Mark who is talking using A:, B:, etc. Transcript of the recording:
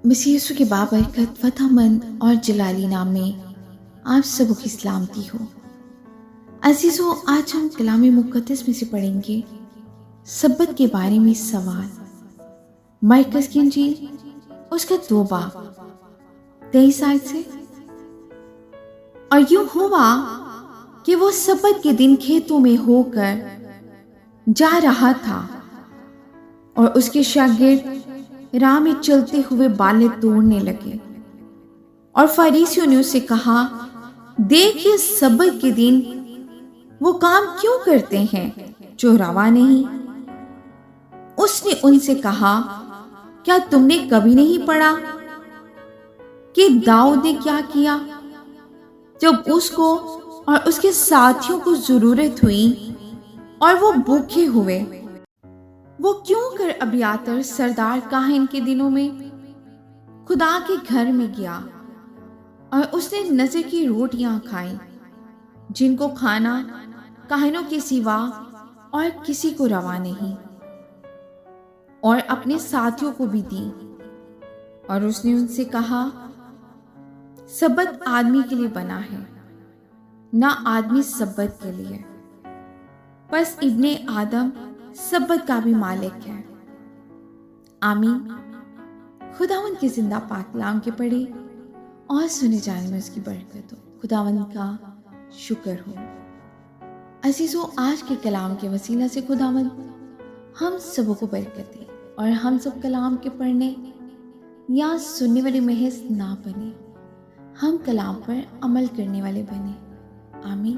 A: مسیح یسوع کے بابرکت فتح مند اور جلالی نام میں آپ سب کی سلامتی ہو۔ عزیزو، آج ہم کلام مقدس میں سے پڑھیں گے سبت کے بارے میں سوال۔ مرکز کی انجیل اس کا 2 باب 23 آیت سے۔ اور یوں ہوا کہ وہ سبت کے دن کھیتوں میں ہو کر جا رہا تھا اور اس کے شاگرد راہ میں چلتے ہوئے بالیں توڑنے لگے، اور فریسیوں نے اس سے کہا، دیکھ، یہ سبت کے دن وہ کام کیوں کرتے ہیں جو روا نہیں؟ اس نے ان سے کہا، کیا تم نے کبھی نہیں پڑھا کہ داؤد نے کیا کیا جب اس کو اور اس کے ساتھیوں کو ضرورت ہوئی اور وہ بھوکے ہوئے؟ وہ کیوں کر ابیاتر سردار کاہن کے دنوں میں خدا کے گھر میں گیا اور اس نے نذر کی روٹیاں کھائیں جن کو کھانا کاہنوں کے سوا اور کسی کو روا نہیں، اور اپنے ساتھیوں کو بھی دی۔ اور اس نے ان سے کہا، سبت آدمی کے لیے بنا ہے، نہ آدمی سبت کے لیے۔ پس ابن آدم سبت کا بھی مالک ہے۔ آمین۔ خداوند کے زندہ پاک کلام کے پڑھے اور سنے جانے میں اس کی برکت ہو۔ خداوند کا شکر ہو۔ عزیزو، آج کے کلام کے وسیلہ سے خداوند ہم سب کو برکت دے اور ہم سب کلام کے پڑھنے یا سننے والے محض نہ بنے، ہم کلام پر عمل کرنے والے بنے۔ آمین۔